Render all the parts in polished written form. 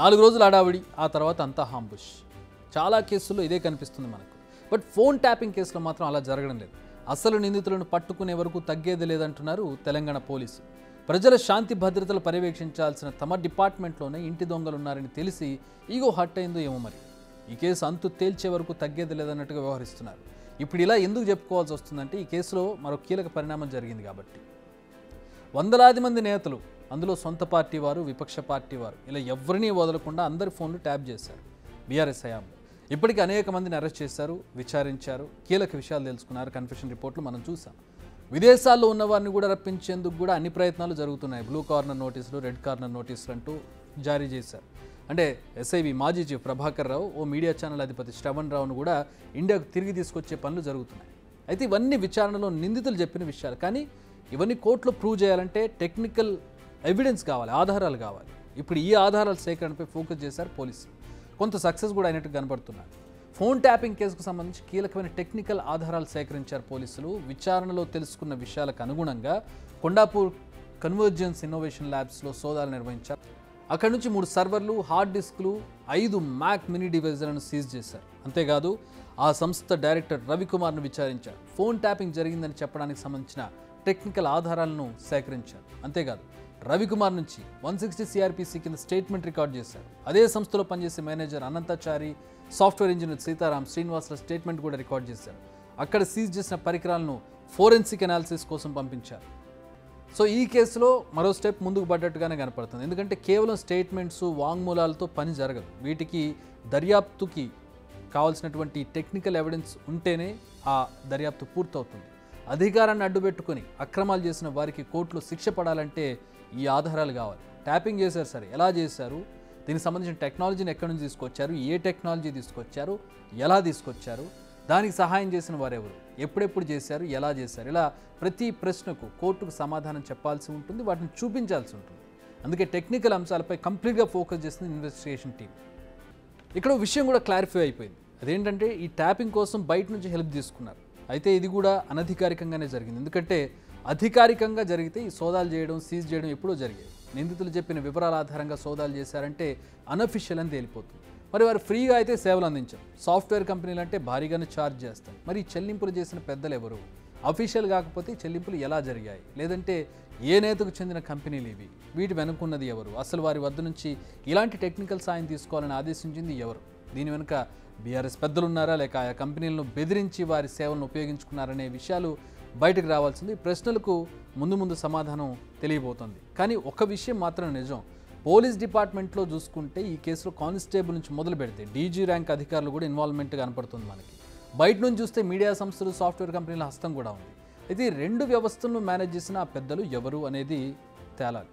4 రోజులు హడావిడి, ఆ తర్వాత అంతా హాంబుష్. చాలా కేసుల్లో ఇదే కనిపిస్తుంది మనకు. బట్ ఫోన్ ట్యాపింగ్ కేసులో మాత్రం అలా జరగడం లేదు. అసలు నిందితులను పట్టుకునే వరకు తగ్గేది లేదంటున్నారు తెలంగాణ పోలీసు. ప్రజల శాంతి భద్రతలు పర్యవేక్షించాల్సిన తమ డిపార్ట్మెంట్లోనే ఇంటి దొంగలున్నారని తెలిసి ఈగో హర్ట్ అయిందో ఏమో మరి. ఈ కేసు అంతు తేల్చే వరకు తగ్గేది లేదన్నట్టుగా వ్యవహరిస్తున్నారు. ఇప్పుడు ఇలా ఎందుకు చెప్పుకోవాల్సి వస్తుందంటే ఈ కేసులో మరో కీలక పరిణామం జరిగింది కాబట్టి. వందలాది మంది నేతలు, అందులో సొంత పార్టీ వారు, విపక్ష పార్టీ వారు, ఇలా ఎవరినీ వదలకుండా అందరి ఫోన్లు ట్యాప్ చేశారు బీఆర్ఎస్ హయాంలో. ఇప్పటికీ అనేక మందిని అరెస్ట్ చేశారు, విచారించారు, కీలక విషయాలు తెలుసుకున్నారు. కన్ఫెషన్ రిపోర్ట్లు మనం చూసాం. విదేశాల్లో ఉన్న వారిని కూడా రప్పించేందుకు కూడా అన్ని ప్రయత్నాలు జరుగుతున్నాయి. బ్లూ కార్నర్ నోటీసులు, రెడ్ కార్నర్ నోటీసులు అంటూ జారీ చేశారు. అంటే ఎస్ఐబి మాజీ చీఫ్ ప్రభాకర్ రావు, ఓ మీడియా ఛానల్ అధిపతి శ్రవణ్ రావును కూడా ఇండియాకు తిరిగి తీసుకొచ్చే పనులు జరుగుతున్నాయి. అయితే ఇవన్నీ విచారణలో నిందితులు చెప్పిన విషయాలు. కానీ ఇవన్నీ కోర్టులో ప్రూవ్ చేయాలంటే టెక్నికల్ ఎవిడెన్స్ కావాలి, ఆధారాలు కావాలి. ఇప్పుడు ఈ ఆధారాల సేకరణపై ఫోకస్ చేశారు పోలీసులు. కొంత సక్సెస్ కూడా అయినట్టు కనబడుతున్నారు. ఫోన్ ట్యాపింగ్ కేసుకు సంబంధించి కీలకమైన టెక్నికల్ ఆధారాలు సేకరించారు పోలీసులు. విచారణలో తెలుసుకున్న విషయాలకు అనుగుణంగా కొండాపూర్ కన్వర్జెన్స్ ఇన్నోవేషన్ ల్యాబ్స్లో సోదాలు నిర్వహించారు. అక్కడి నుంచి 3 సర్వర్లు, హార్డ్ డిస్క్లు, 5 మ్యాక్ మినీ డివైజులను సీజ్ చేశారు. అంతేకాదు ఆ సంస్థ డైరెక్టర్ రవికుమార్ను విచారించారు. ఫోన్ ట్యాపింగ్ జరిగిందని చెప్పడానికి సంబంధించిన టెక్నికల్ ఆధారాలను సేకరించారు. అంతేకాదు రవికుమార్ నుంచి 160 సిఆర్పిసి కింద స్టేట్మెంట్ రికార్డ్ చేశారు. అదే సంస్థలో పనిచేసే manager Anantachari, software engineer Sitaram, Srinivasulu statement కూడా రికార్డ్ చేశారు. అక్కడ సీజ్ చేసిన పరికరాలను ఫోరెన్సిక్ అనాలిసిస్ కోసం పంపించారు. సో ఈ కేసులో మరో స్టెప్ ముందుకు పడ్డట్టుగానే కనపడుతుంది. ఎందుకంటే కేవలం స్టేట్మెంట్స్, వాంగ్మూలాలతో పని జరగదు. వీటికి దర్యాప్తుకి కావాల్సినటువంటి టెక్నికల్ ఎవిడెన్స్ ఉంటేనే ఆ దర్యాప్తు పూర్తవుతుంది. అధికారాన్ని అడ్డుపెట్టుకుని అక్రమాలు చేసిన వారికి కోర్టులో శిక్ష పడాలంటే ఈ ఆధారాలు కావాలి. ట్యాపింగ్ చేశారు సరే, ఎలా చేశారు, దీనికి సంబంధించిన టెక్నాలజీని ఎక్కడి నుంచి తీసుకొచ్చారు, ఏ టెక్నాలజీ తీసుకొచ్చారు, ఎలా తీసుకొచ్చారు, దానికి సహాయం చేసిన వారెవరు, ఎప్పుడెప్పుడు చేశారు, ఎలా చేశారు, ఇలా ప్రతి ప్రశ్నకు కోర్టుకు సమాధానం చెప్పాల్సి ఉంటుంది, వాటిని చూపించాల్సి ఉంటుంది. అందుకే టెక్నికల్ అంశాలపై కంప్లీట్గా ఫోకస్ చేస్తుంది ఇన్వెస్టిగేషన్ టీం. ఇక్కడ విషయం కూడా క్లారిఫై అయిపోయింది. అదేంటంటే ఈ ట్యాపింగ్ కోసం బయట నుంచి హెల్ప్ తీసుకున్నారు. అయితే ఇది కూడా అనధికారికంగానే జరిగింది. ఎందుకంటే అధికారికంగా జరిగితే ఈ సోదాలు చేయడం, సీజ్ చేయడం ఎప్పుడో జరిగేది. నిందితులు చెప్పిన వివరాల ఆధారంగా సోదాలు చేశారంటే అనఫిషియల్ అని తేలిపోతుంది. మరి వారు ఫ్రీగా అయితే సేవలు అందించారు. సాఫ్ట్వేర్ కంపెనీలు అంటే భారీగానే ఛార్జ్ చేస్తారు. మరి చెల్లింపులు చేసిన పెద్దలు ఎవరు, అఫీషియల్ కాకపోతే చెల్లింపులు ఎలా జరిగాయి, లేదంటే ఏ నేతకు చెందిన కంపెనీలు ఇవి, వీటి వెనుకున్నది ఎవరు, అసలు వారి వద్ద నుంచి ఇలాంటి టెక్నికల్ సాయం తీసుకోవాలని ఆదేశించింది ఎవరు, దీని వెనుక బీఆర్ఎస్ పెద్దలు ఉన్నారా, లేక ఆయా కంపెనీలను బెదిరించి వారి సేవలను ఉపయోగించుకున్నారనే విషయాలు బయటకు రావాల్సింది. ప్రశ్నలకు ముందు సమాధానం తెలియబోతోంది. కానీ ఒక విషయం మాత్రం నిజం, పోలీస్ డిపార్ట్మెంట్లో చూసుకుంటే ఈ కేసులో కానిస్టేబుల్ నుంచి మొదలు పెడితే డీజీ ర్యాంక్ అధికారులు కూడా ఇన్వాల్వ్మెంట్ కనపడుతుంది మనకి. బయట నుంచి చూస్తే మీడియా సంస్థలు, సాఫ్ట్వేర్ కంపెనీల హస్తం కూడా ఉంది. అయితే 2 వ్యవస్థలను మేనేజ్ చేసిన ఆ పెద్దలు ఎవరు అనేది తేలాలి.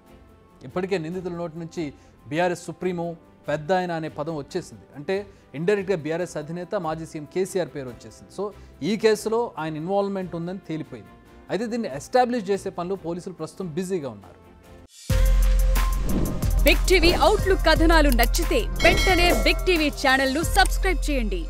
ఇప్పటికే నిందితుల నోటి నుంచి బీఆర్ఎస్ సుప్రీమో, పెద్ద ఆయన అనే పదం వచ్చేసింది. అంటే ఇండైరెక్ట్గా బీఆర్ఎస్ అధినేత మాజీ సీఎం కేసీఆర్ పేరు వచ్చేసింది. సో ఈ కేసులో ఆయన ఇన్వాల్వ్మెంట్ ఉందని తేలిపోయింది. అయితే దీన్ని ఎస్టాబ్లిష్ చేసే పనులు పోలీసులు ప్రస్తుతం బిజీగా ఉన్నారు. బిగ్ టీవీ అవుట్లుక్ కథనాలు నచ్చితే వెంటనే బిగ్ టీవీ ఛానల్ ను సబ్స్క్రైబ్ చేయండి.